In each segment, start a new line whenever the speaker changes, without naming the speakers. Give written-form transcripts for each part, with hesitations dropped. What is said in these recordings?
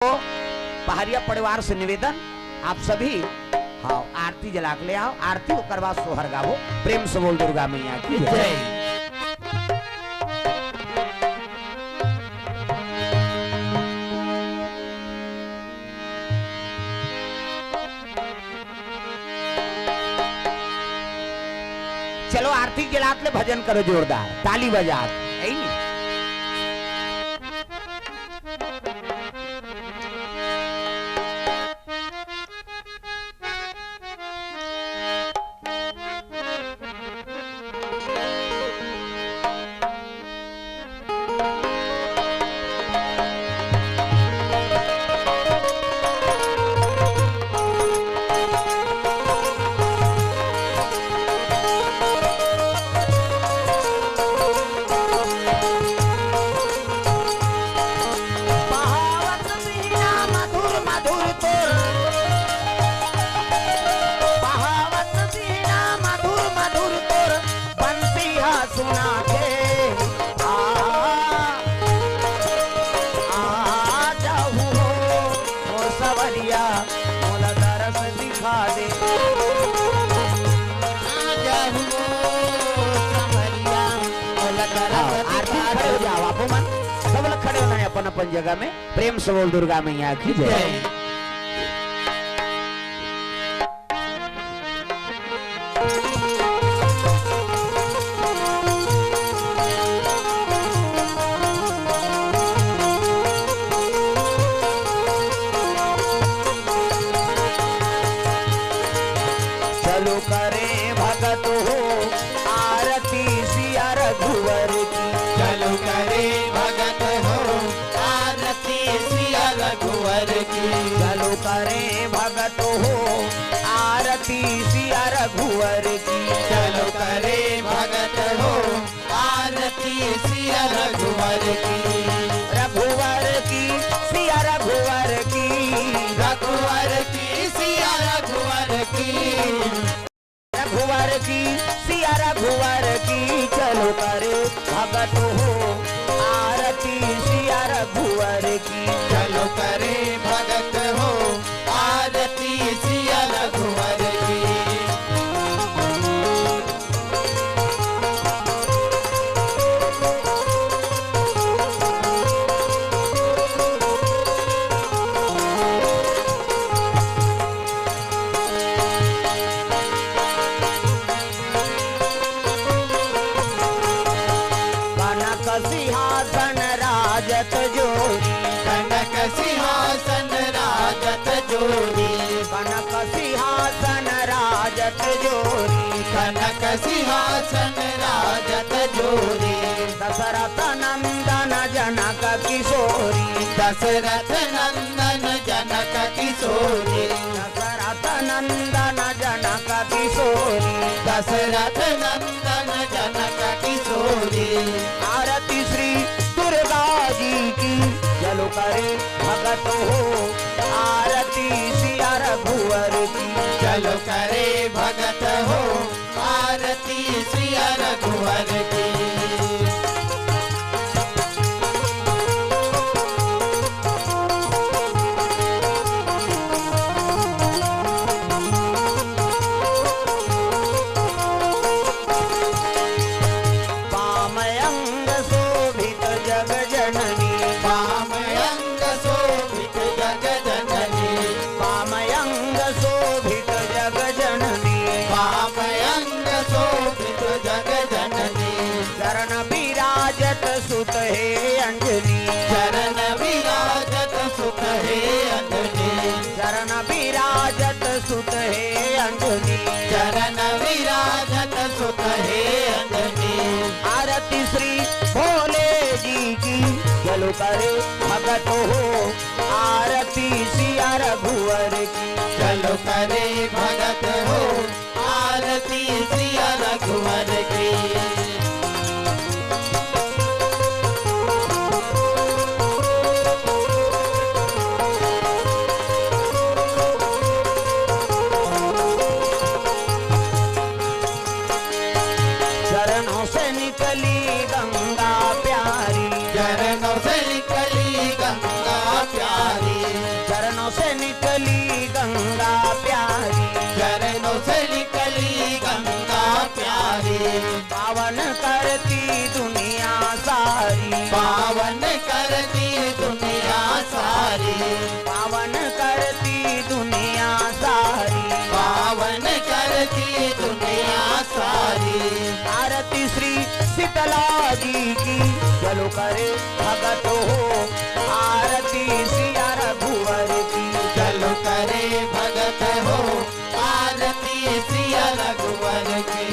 पहाड़िया परिवार से निवेदन, आप सभी हाँ आरती जला के ले आओ। आरती को करवा सोहर गावो। प्रेम से बोल दुर्गा मैया की जय। चलो आरती जलात ले भजन करो जोरदार, ताली बजा। अपन जगह में प्रेम से बोल दुर्गा मैया की जय। चलो करे भगत हो आरती सिया रघुवर की।
चलो करे भगत हो आरती सिया रघुवर की।
चलो करे भगत हो आरती सिया रघुवर की।
चलो करे भगत हो आरती सिया रघुवर की।
रघुवर की सिया रघुवर की।
रघुवर की सिया रघुवर की।
रघुवर की सिया रघुवर की। चलो करे भगत हो आरती सिया रघुवर की।
चलो करे भगत हो आरती सिया रघुवर की।
सिंहासन राजत जोरी।
कनक सिंहासन राजत जोरी।
कनक सिंहासन राजत जोरी।
कनक सिंहासन राजत जोरी।
दशरथ नंदन जनक किशोरी।
दशरथ नंदन जनक किशोरी।
दशरथ नंदन जनक किशोरी।
दशरथ नंदन जनक किशोरी।
आरती श्री दुर्गा जी की। चलो करे भगत हो आरती सिया रघुवर की।
चलो करे भगत हो आरती सिया रघुवर की। सुत है अंजनी। चरण विराजत सुत है अंजनी।
चरण विराजत सुत है अंजनी।
चरण विराजत सुत है अंजनी।
आरती श्री भोले जी की। चलो करे भगत हो आरती सिया रघुवर की।
चलो करे भगत हो आरती सिया रघुवर की।
चरणों से निकली गंगा प्यारी।
चरणों से निकली गंगा प्यारी।
करती दुनिया सारी,
पावन करती दुनिया सारी,
पावन करती दुनिया सारी,
पावन करती दुनिया सारी।
आरती श्री शीतला जी की चलो करे भगत हो, आरती सिया रघुवर की
चलो करे भगत हो, आरती सिया रघुवर की।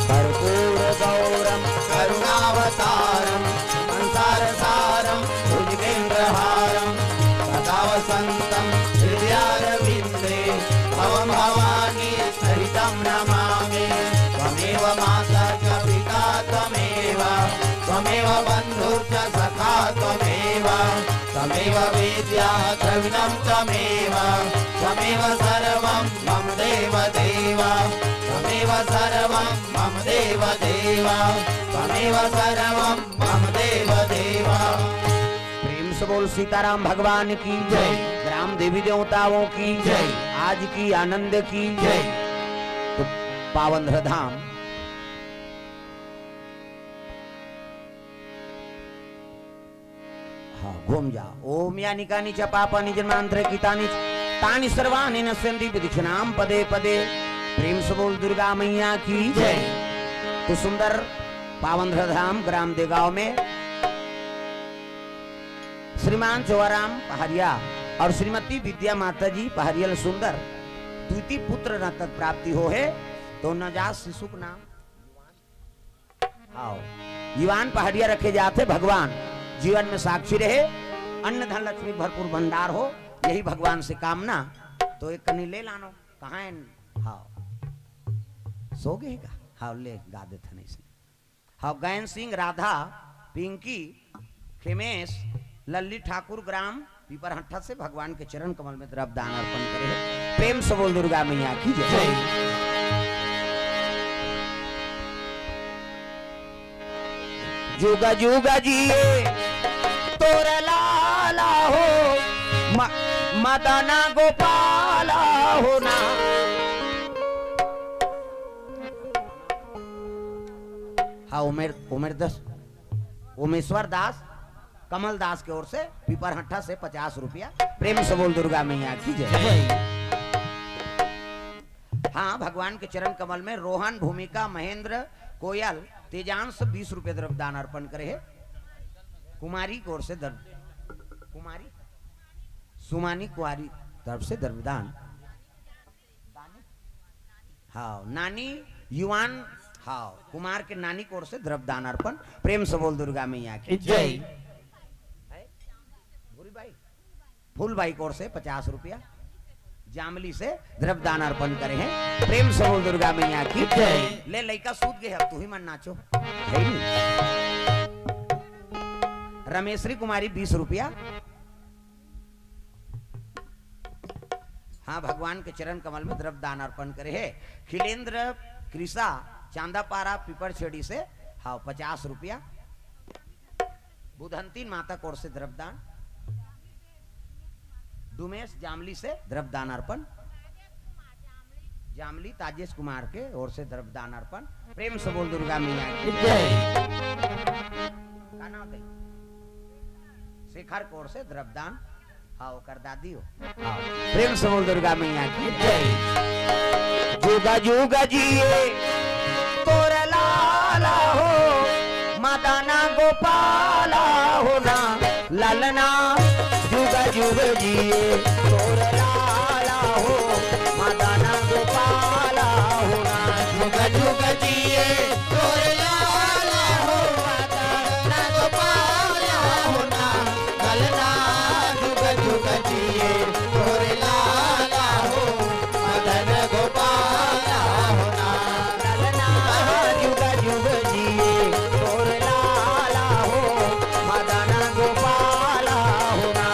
कर्पूर गौरम
करुणावतारम संसार सारम भुजगेन्द्रहारम सदा वसंतम हृदयारविंदे भवं भवानी सहितं नमामि। त्वमेव माता च पिता त्वमेव, त्वमेव बन्धुश्च सखा त्वमेव, त्वमेव विद्या द्रविणं त्वमेव, त्वमेव सर्वं मम देव देव, त्वमेव सर्वं मम देव देव, त्वमेव सर्वं मम देव देव।
प्रेम से बोल सीताराम भगवान की
जय।
ग्राम देवी देवताओं की
जय।
आज की आनंद की
जय।
तो पावन धाम हाँ घूम जा। ओम यानी कानी च पापानि जन्मांतरे कृतानि तानि सर्वाणि नश्यन्ति विधिक्षणाम पदे पदे। प्रेम से बोल दुर्गा मैया की
जय।
तो सुंदर पावन धाम ग्राम देगांव में श्रीमान चौराम पहाड़िया और श्रीमती विद्या माता जी पहाड़ियल सुंदर द्वितीय पुत्र न तक प्राप्ति हो है तो नवजात शिशु का नाम आओ जीवान पहाड़िया रखे जाते। भगवान जीवन में साक्षी रहे, अन्न धन लक्ष्मी भरपूर भंडार हो, यही भगवान से कामना। तो एक कनी ले लानो कहाँ है? हाँ सो गएगा। हाँ ले गा दे था नहीं से। हाँ गैन सिंह, राधा, पिंकी, खेमेश, लल्ली ठाकुर ग्राम पीपरहट्टा से भगवान के चरण कमल में द्रव्य दान अर्पण करे। प्रेम से बोल दुर्गा मैया की जय। जुगा जुगा जिए तोर लाला हो, मदना गोपाला हो ना। हाँ उमेश्वर दास कमल दास की ओर से पीपरहट्टा से 50 रुपया। प्रेम से बोल दुर्गा मैया की जय। हाँ भगवान के चरण कमल में रोहन, भूमिका, महेंद्र, कोयल, तेजांश 20 रुपये द्रव्य दान अर्पण करे है। कुमारी की ओर से कुमारी सुमानी कुमारी तरफ से द्रव्य दान। हाँ नानी युवान, हाँ कुमार के नानी की ओर से द्रव्य दान अर्पण। प्रेम से बोल दुर्गा मैया की
जय।
फूलबाई की ओर से 50 रुपया। जामली से द्रव्य दान अर्पण करे हैं। प्रेम से बोल दुर्गा मैया की
जय।
ले लइका सूत गए, अब तू ही मन नाचो है नहीं। रमेश्वरी कुमारी 20 रुपया। हाँ भगवान के चरण कमल में द्रव्य दान अर्पण करे है। खिलेंद्र कृषा चांदापारा पीपर छेड़ी से हाँ 50 रुपया। बुधंती माता कोर से द्रव्य दान। डुमेश जामली से द्रव्य दान अर्पण। जामली ताजेश कुमार के ओर से द्रव्य दान अर्पण। प्रेम से बोल दुर्गा मैया की
जय।
शेखर कोर से द्रव्य दान। हाँ कर दादी हो। हाँ प्रेम से बोल दुर्गा मैया की जय। जुगा जुगा जिए तोर लाला हो, मदना गोपाला हो ना। ललना जुगा जुगा जिए तोर लाला हो, मदना गोपाला हो ना।
जुगा जुगा जिए तोर लाला हो, मदना गोपाला हो ना। ललना जुगा जुगा जिए तोर लाला हो, मदन गोपाला हो ना।
ललना जुगा जुगा जिए तोर लाला हो, मदना गोपाला हो ना।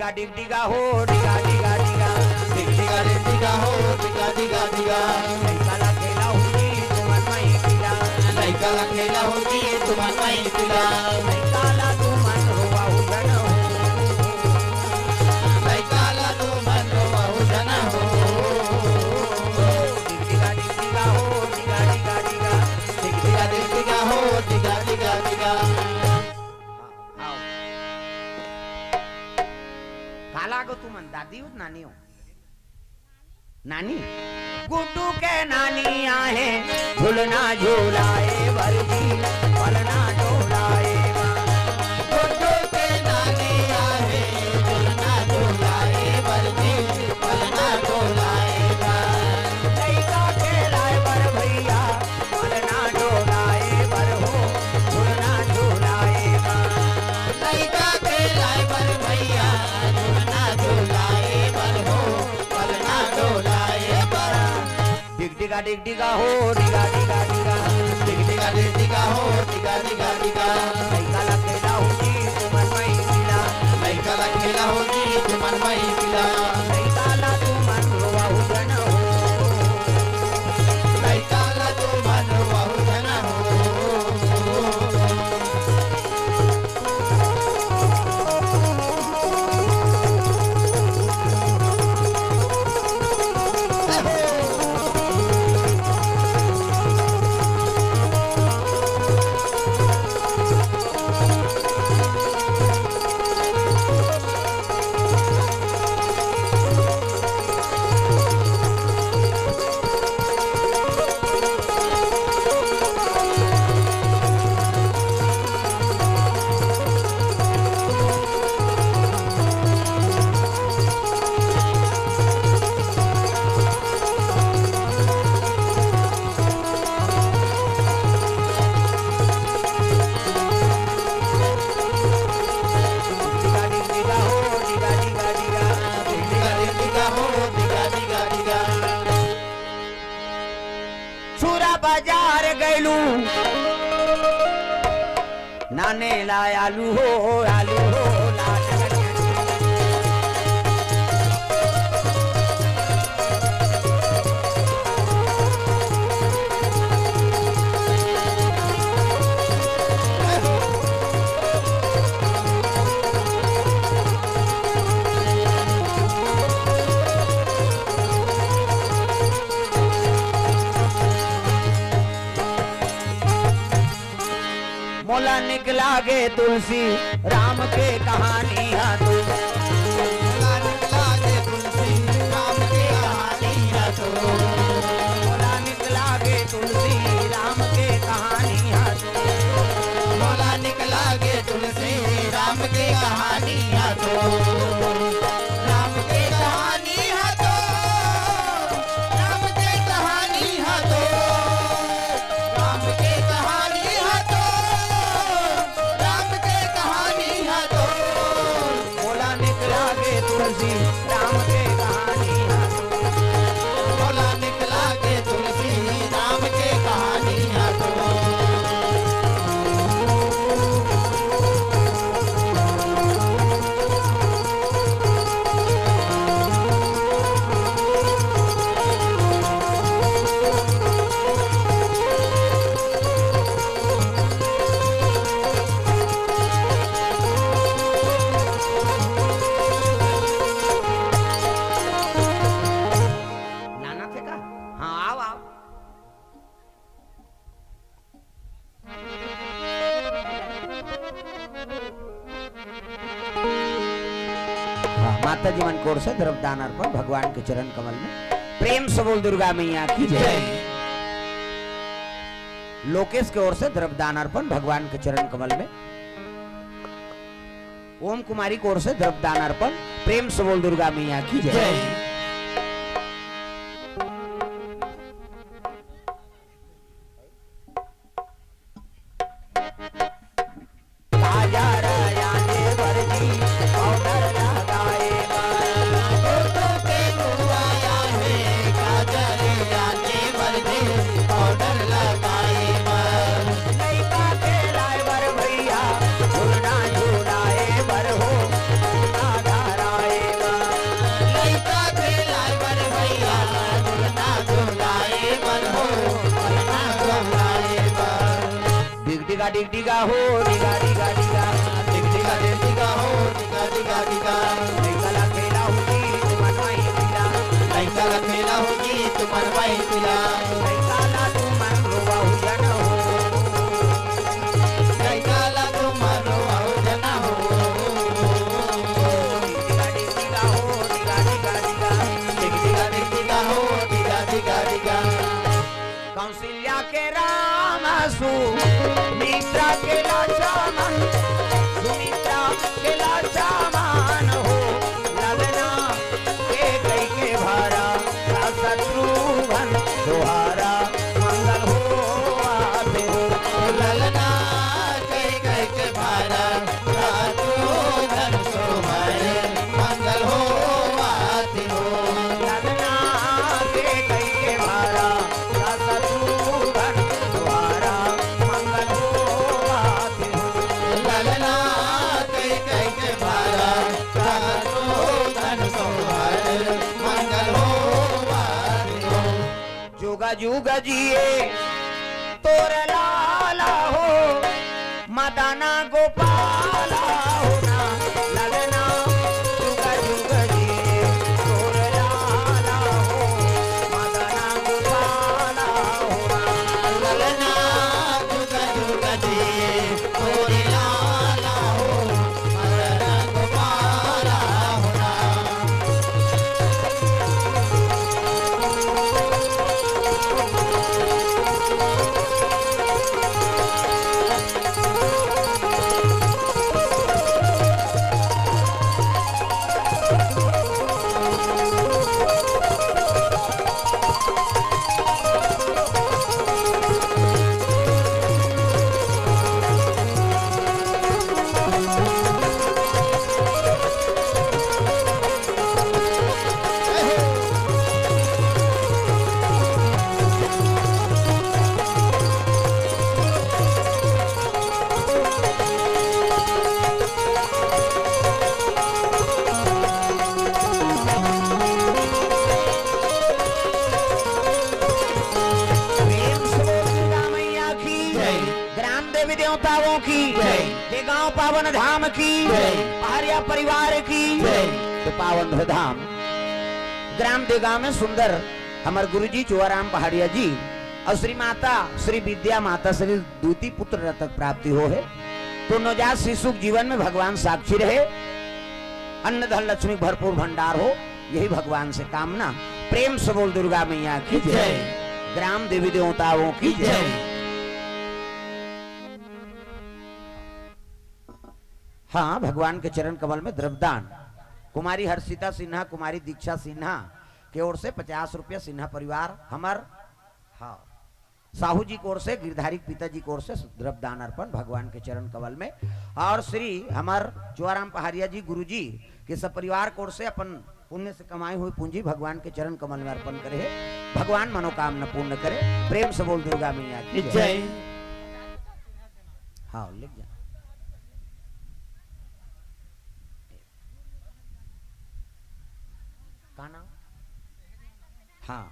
डिगा डिग डिगा हो डिगा डिगा डिगा
डिग डिगा डिग डिगा हो डिगा डिगा डिगा
लइका ला खेला हुई तुमन मई पिला
लइका ला खेला होगी तुमन मई पिला
लइका ला तुमन रोवा हुजन हो
लइका ला तुमन रोवा हुजन हो
डिगा डिग डिगा हो डिगा डिगा डिगा
डिग डिगा डिग डिगा हो डिगा डिगा डिगा
आओ काला गो तुमन दादी हो नानी हो नानी गुड्डू के नानी आहे झूलना झूलाए भरजी पलना डोलाए
गुड्डू के नानी आहे झूलना झूलाए बरजी पलना डोलाएगा
लइका के लाए बर भैया पलना डोलाए बर हो झूलना झूलाएगा
लइका के लाए बर भैया झूलना झूलाए बर हो पलना डोलाएगा
डिग डिगा डिग डिगा हो डिगा डिगा डिगा
डिग डिगा डिग डिगा हो डिगा डिगा डिगा
लइका ला खेला हुई तुमन मई पिला
लइका ला खेला होगी तुमन मई पिला
लइका ला तुमन रोवा हुजन हो
लइका ला तुमन रोवा हुजन हो
डिगा डिग डिगा हो डिगा डिगा डिगा
डिग डिगा डिग डिगा हो डिगा डिगा डिगा
छुरा बाजार गैलू नाने लाय आलू हो लाल मोला निकला गे तुलसी राम के कहानी हा तू
मोला निकला गे तुलसी राम की कहानी है तो
मोला निकला गे तुलसी राम के कहानी हा तू
मोला निकला गे तुलसी राम की कहानी है तो राम की कहानी है तो राम की कहानी है तो राम की कहानी है तो राम की कहानी है तो
मोला निकला गे तुलसी राम के कहानी हा तू
मोला निकला गे तुलसी राम की कहानी है तो
नाना थे का हाँ आओ आओ हाँ, माता जी मन की ओर से द्रव्यदान अर्पण भगवान के चरण कमल में प्रेम से बोल दुर्गा मैया की जय लोकेश की ओर से द्रव्यदान अर्पण भगवान के चरण कमल में ओम कुमारी की ओर से द्रव्यदान अर्पण प्रेम से बोल दुर्गा मैया की जय
जय
राजा राजा देवर जी पाउडर लगाए
फोटो पे बुआया है काजल जाने वर्दी पाउडर लगाए पर
लइका के ड्राइवर भैया झूलना झूलाए बर हो धाराए डिग डिगा हो डिगा डिगा डिगा
डिग डिगा डिग डिगा हो डिगा डिगा डिगा
लइका खेला होगी तुमन माई पिला
लइका ला खेला होगी तुमन माई पिला
लइका ला तुमन रोवा हो जन हो
लइका ला तुमन रोवा हो जना हो
डिगा डिग डिगा हो डिगा डिगा डिगा
डिग डिगा डिग डिगा हो डिगा डिगा डिगा
कौशल्या के राम सुमित्रा के लाचामन सुमित्रा के लाचामन हो ललना के कई के भारा शत्रुघ्न दोहारा मंगल हो आते हो
ललना कई कई के भारा शत्रुघ्न सोहरे मंगल हो आते हो
ललना के कई के भारा शत्रुघ्न दोहारा मंगल हो आते हो
ललना कई कई के भारा शत्रुघ्न सोहरे मंगल हो आते हो
जुगा जुगा जिए तोर लाला हो मदाना गोपाला हो ना ललना जुगा जुगा जिए तोर लाला हो मदाना गोपाला हो ना
ललना जुगा जुगा जिए तोरे लाला हो मदन गोपाला होना
प्रेम से दुर्गा मैया की
जय।
ग्राम देवी देवताओं की
जय।
ये गांव पावन धाम की
जय।
पहाड़िया परिवार की
जय।
ये पावन धाम ग्राम देगा में सुंदर हमारे गुरुजी चुआराम पहाड़िया जी और श्री माता श्री विद्या माता श्री दूती पुत्र रतक प्राप्ति हो है तो नवजात शिशु के जीवन में भगवान साक्षी रहे अन्न धन लक्ष्मी भरपूर भंडार हो यही भगवान से कामना प्रेम से बोल दुर्गा मैया की जय
जय।
ग्राम देवी देवताओं की जय
जय।
हाँ भगवान के चरण कमल में द्रव्यदान कुमारी हर्षिता सिन्हा कुमारी दीक्षा सिन्हा की ओर से 50 रुपया सिन्हा परिवार हमार हाँ साहू जी की ओर से गिरधारी पिताजी की ओर से द्रव्यदान अर्पण भगवान के चरण कमल में और श्री हमार चुआराम पहाड़िया जी गुरु जी के सब परिवार की ओर से अपन पुण्य से कमाई हुई पूंजी भगवान के चरण कमल में अर्पण करे भगवान मनोकामना पूर्ण करे प्रेम से बोल दुर्गा मैया की जय
जय।
हाँ लिख जा का नाम हाँ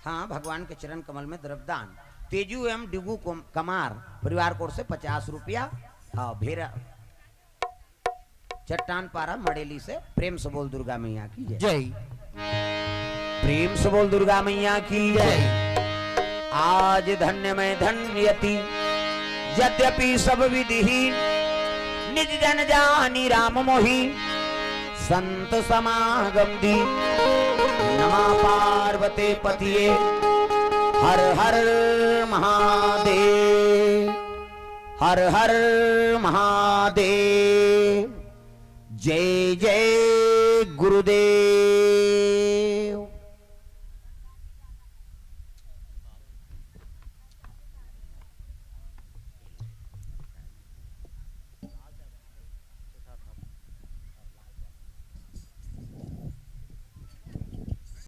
हाँ भगवान के चरण कमल में द्रव्यदान तेजू एवं डिगू कमार परिवार को ओर से 50 रुपया हाँ भेरा चट्टान पारा मड़ेली से प्रेम से बोल दुर्गा मैया की जय
जय।
प्रेम से बोल दुर्गा मैया की
जय।
आज धन्य में धन्यति यद्यपि सब विधि निज जन जानी राम मोही संत समागम दी नमा पार्वते पतिये हर हर महादेव हर हर महादेव जय जय गुरुदेव।